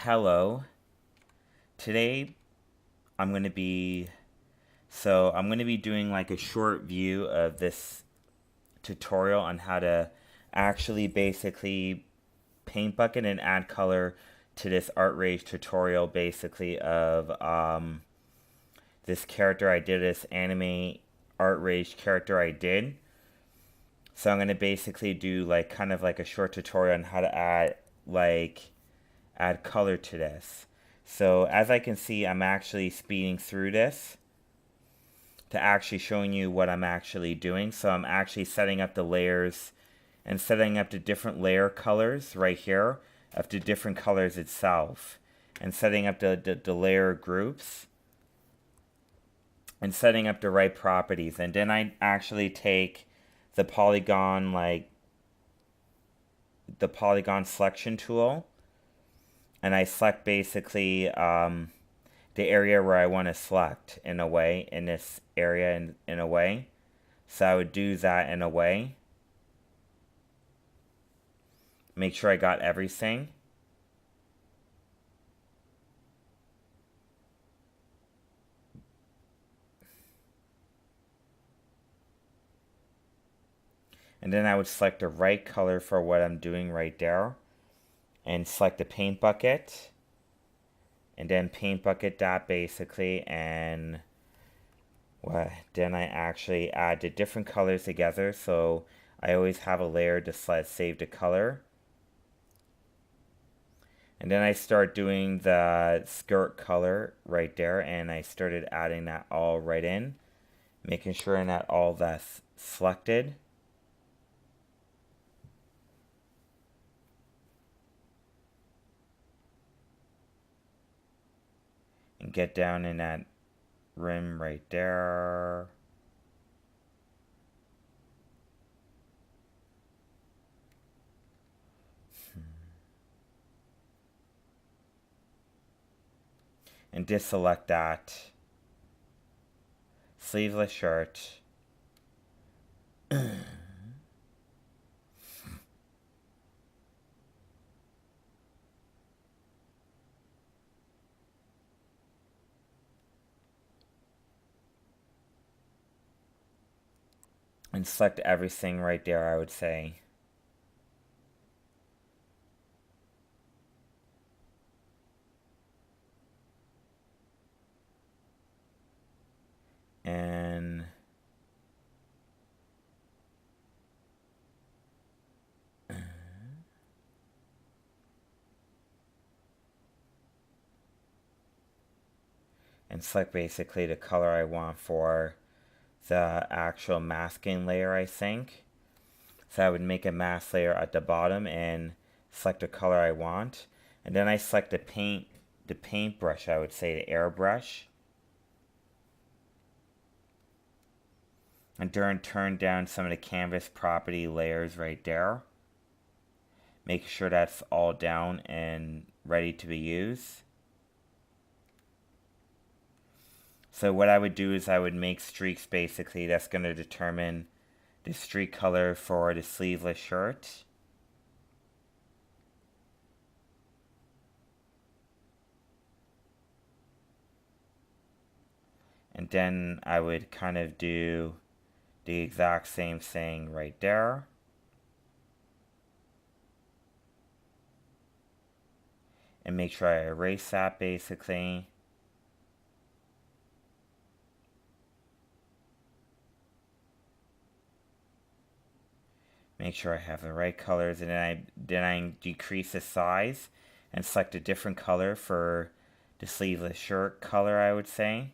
Hello. Today I'm going to be doing like a short view of this tutorial on how to actually basically paint bucket and add color to this art rage tutorial basically of this character I did, this anime art rage character I did. So I'm going to basically do like kind of like a short tutorial on how to add color to this. So as I can see, I'm actually speeding through this to actually showing you what I'm actually doing. So I'm actually setting up the layers and setting up the different layer colors right here of the different colors itself, and setting up the layer groups and setting up the right properties. And then I actually take the polygon selection tool, and I select basically the area where I want to select in a way, in this area in a way. So I would do that in a way. Make sure I got everything. And then I would select the right color for what I'm doing right there. And select the paint bucket. And then paint bucket that basically, and then I actually add the different colors together. So I always have a layer to save the color. And then I start doing the skirt color right there, and I started adding that all right in, making sure that all that's selected. And get down in that rim right there. And deselect that. Sleeveless shirt. And select everything right there, I would say. And select basically the color I want for the actual masking layer, I think. So I would make a mask layer at the bottom and select the color I want. And then I select the paintbrush, I would say, the airbrush. And turn down some of the canvas property layers right there. Make sure that's all down and ready to be used. So what I would do is I would make streaks basically. That's going to determine the streak color for the sleeveless shirt. And then I would kind of do the exact same thing right there. And make sure I erase that basically. Make sure I have the right colors, and then I decrease the size and select a different color for the sleeveless shirt color, I would say.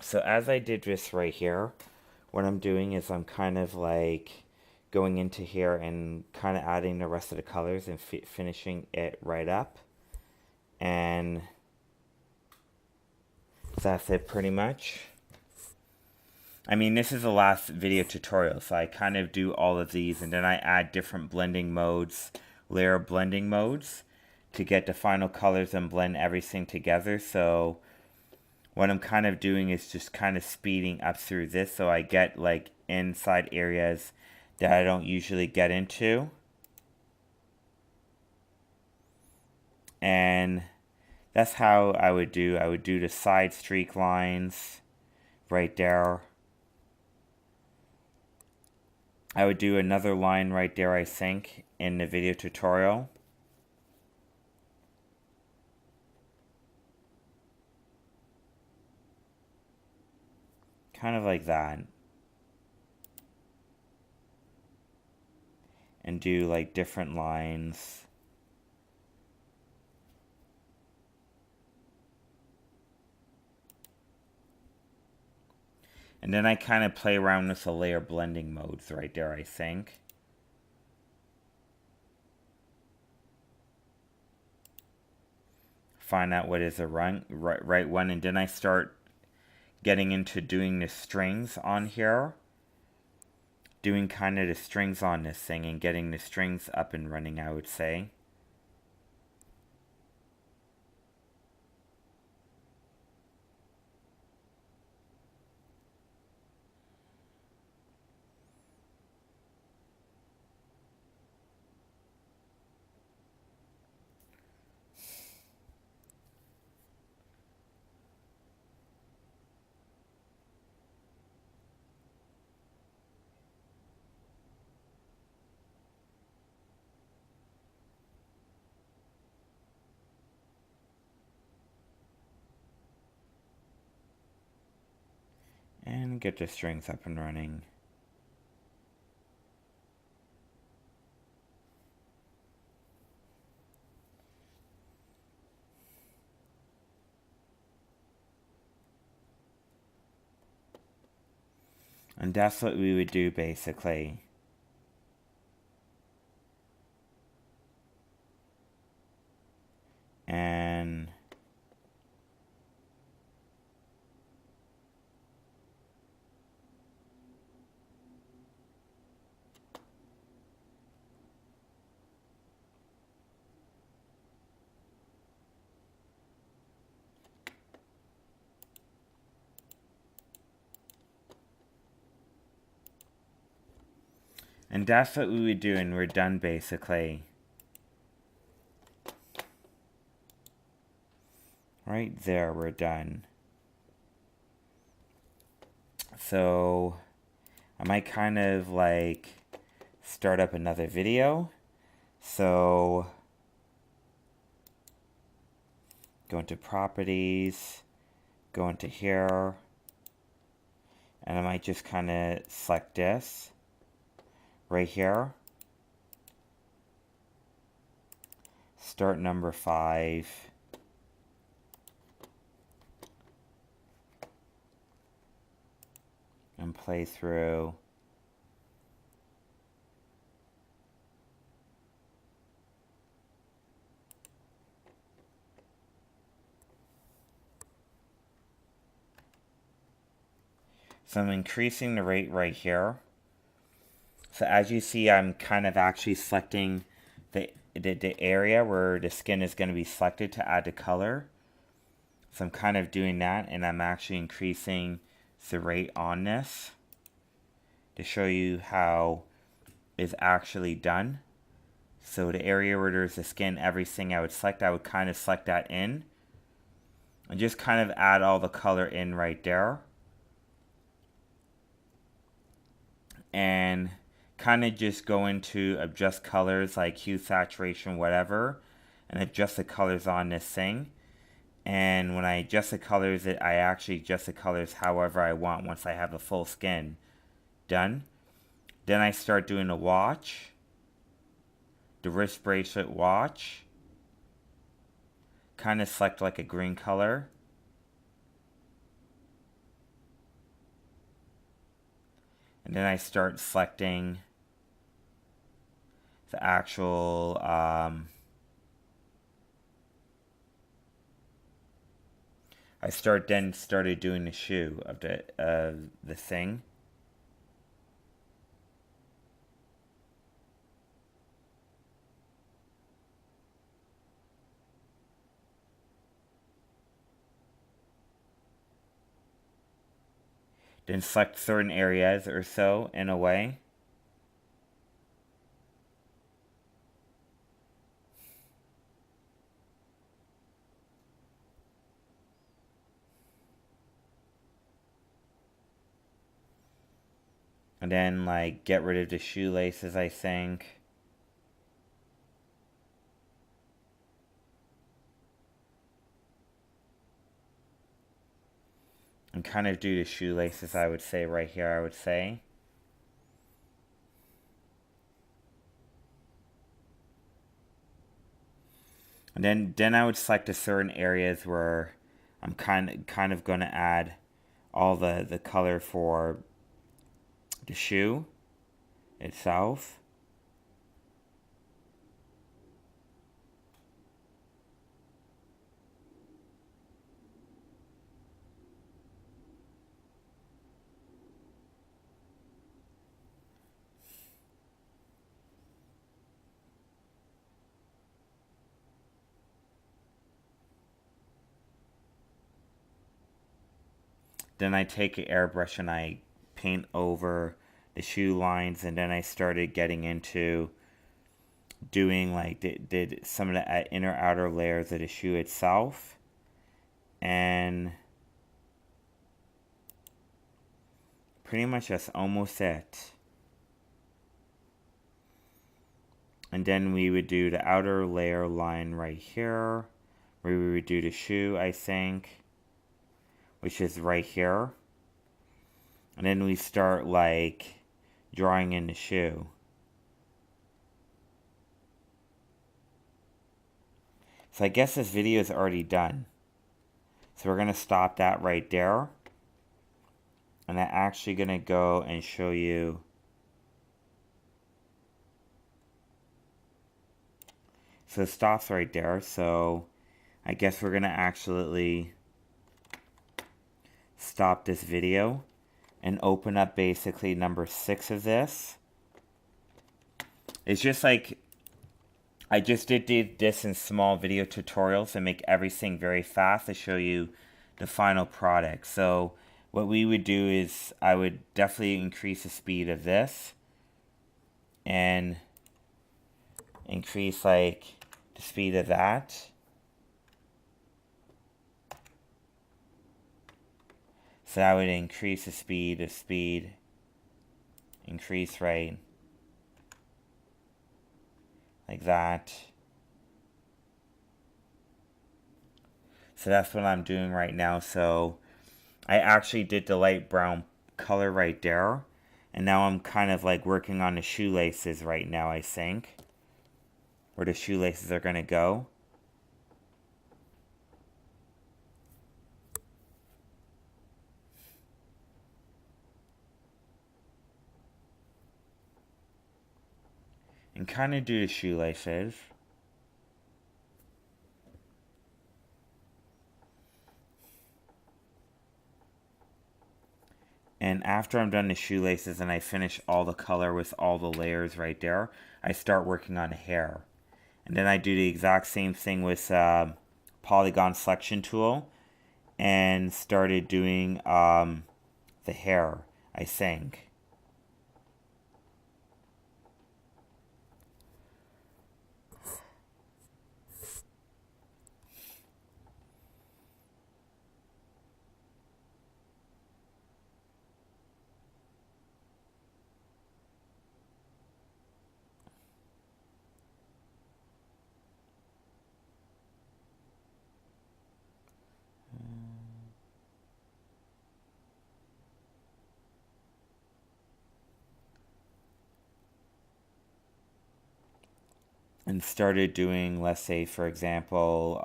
So as I did this right here, what I'm doing is I'm kind of like going into here and kind of adding the rest of the colors and finishing it right up. And that's it pretty much. I mean, this is the last video tutorial, so I kind of do all of these and then I add different blending modes, layer blending modes to get the final colors and blend everything together. So what I'm kind of doing is just kind of speeding up through this so I get like inside areas that I don't usually get into. And that's how I would do the side streak lines right there. I would do another line right there, I think, in the video tutorial. kind of like that. And do like different lines. And then I kind of play around with the layer blending modes right there, I think. Find out what is the right one, and then I start getting into doing the strings on here. Doing kind of the strings on this thing and getting the strings up and running, I would say. And get the strings up and running. And that's what we would do basically. And that's what we would do, and we're done basically. Right there, we're done. So I might kind of like start up another video. So go into properties, go into here, and I might just kind of select this right here. Start number 5. And play through. So I'm increasing the rate right here. So as you see, I'm kind of actually selecting the area where the skin is going to be selected to add the color. So I'm kind of doing that, and I'm actually increasing the rate on this to show you how it's actually done. So the area where there's the skin, everything I would select, I would kind of select that in. And just kind of add all the color in right there. And kind of just go into adjust colors like hue, saturation, whatever. And adjust the colors on this thing. And when I adjust the colors, I actually adjust the colors however I want once I have the full skin done. Then I start doing the watch. The wrist bracelet watch. Kind of select like a green color. And then I start selecting the actual I started doing the shoe of the thing. Then select certain areas or so in a way. And then like get rid of the shoelaces, I think. and kind of do the shoelaces, I would say, right here, I would say. And then I would select the certain areas where I'm kind of going to add all the color for the shoe itself. Then I take an airbrush and I paint over the shoe lines, and then I started getting into doing like did some of the inner outer layers of the shoe itself, and pretty much that's almost it. And then we would do the outer layer line right here, where we would do the shoe, I think, which is right here. And then we start like drawing in the shoe. So I guess this video is already done. So we're going to stop that right there. And I'm actually going to go and show you. So it stops right there. So I guess we're going to actually stop this video and open up basically number 6 of this. It's just like, I just did this in small video tutorials and make everything very fast to show you the final product. So what we would do is I would definitely increase the speed of this and increase like the speed of that. So I would increase the speed, increase rate, like that. So that's what I'm doing right now. So I actually did the light brown color right there. And now I'm kind of like working on the shoelaces right now, I think. Where the shoelaces are going to go. And kind of do the shoelaces. And after I'm done the shoelaces and I finish all the color with all the layers right there, I start working on hair. And then I do the exact same thing with polygon selection tool and started doing the hair, I think. And started doing, let's say, for example,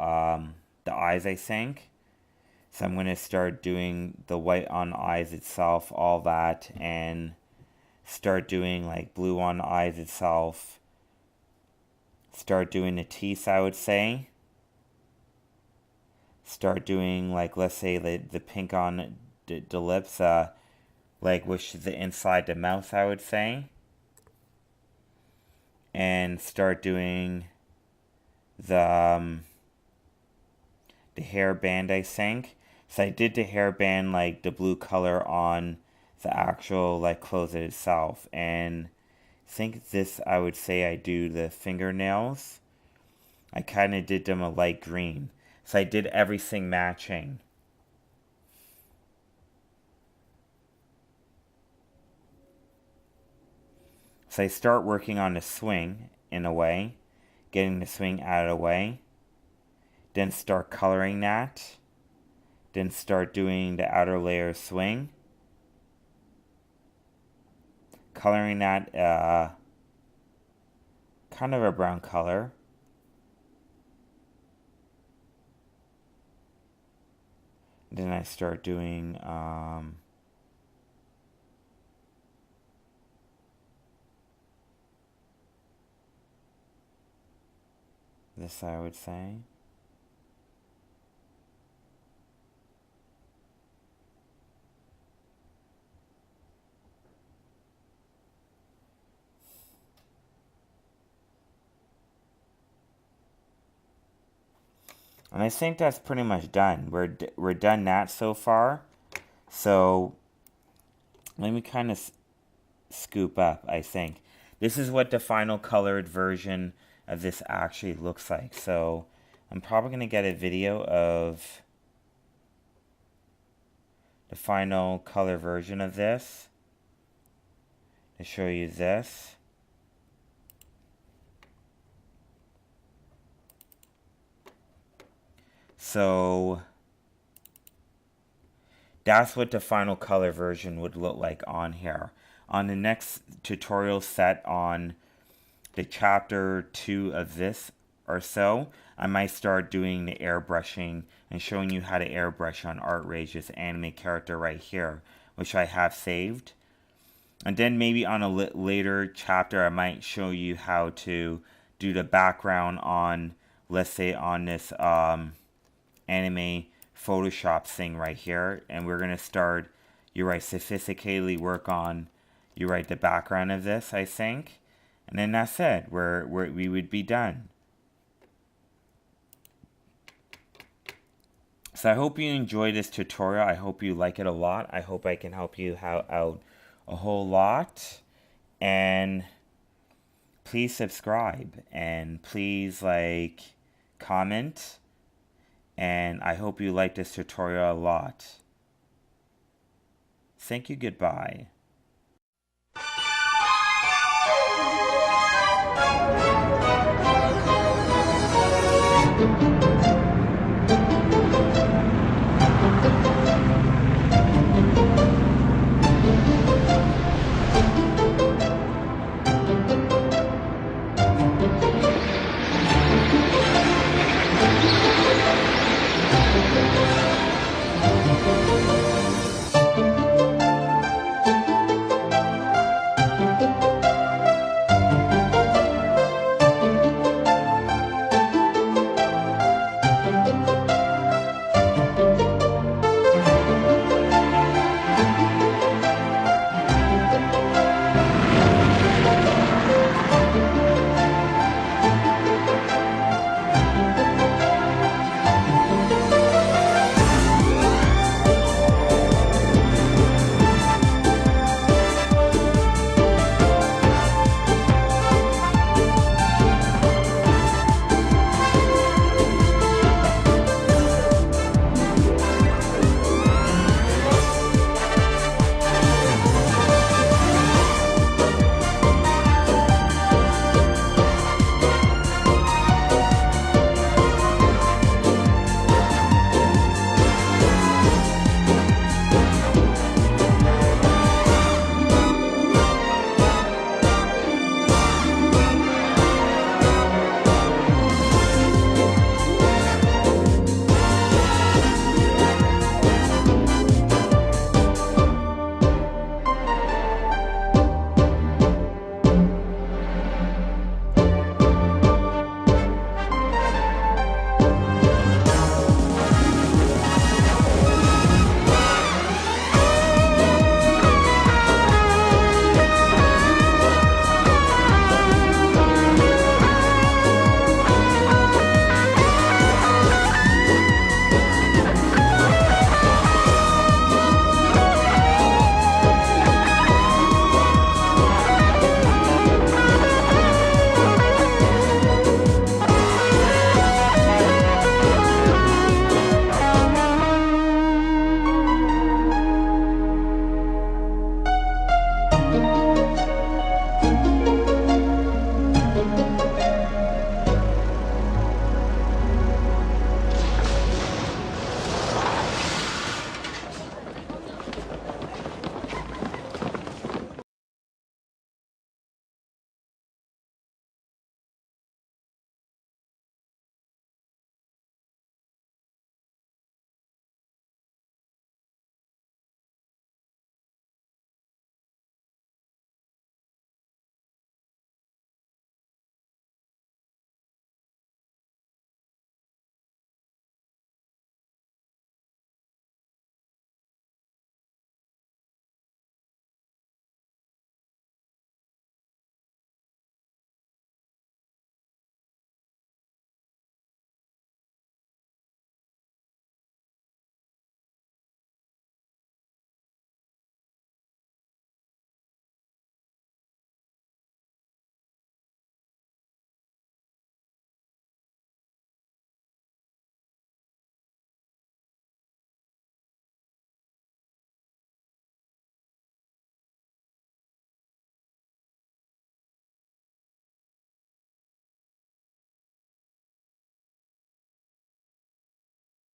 the eyes, I think. So I'm going to start doing the white on eyes itself, all that, and start doing like blue on eyes itself. Start doing the teeth, I would say. Start doing like, let's say, the pink on the lips, like which is the inside the mouth, I would say. And start doing the hairband, I think. So I did the hairband like the blue color on the actual like clothes itself. And I think this, I would say I do the fingernails. I kind of did them a light green. So I did everything matching. So I start working on the swing in a way, getting the swing out of the way. Then start coloring that. Then start doing the outer layer swing. Coloring that kind of a brown color. Then I start doing this, I would say. And I think that's pretty much done. We're done that so far. So let me kind of scoop up, I think. This is what the final colored version of this actually looks like. So I'm probably going to get a video of the final color version of this to show you this. So that's what the final color version would look like on here. On the next tutorial set on the chapter 2 of this or so, I might start doing the airbrushing and showing you how to airbrush on ArtRage's anime character right here, which I have saved. And then maybe on a later chapter, I might show you how to do the background on, let's say, on this anime Photoshop thing right here. And we're going to start, you're right, sophisticatedly work on, you're right, the background of this, I think. And then that's it. We would be done. So I hope you enjoyed this tutorial. I hope you like it a lot. I hope I can help you out a whole lot. And please subscribe. And please comment. And I hope you like this tutorial a lot. Thank you. Goodbye.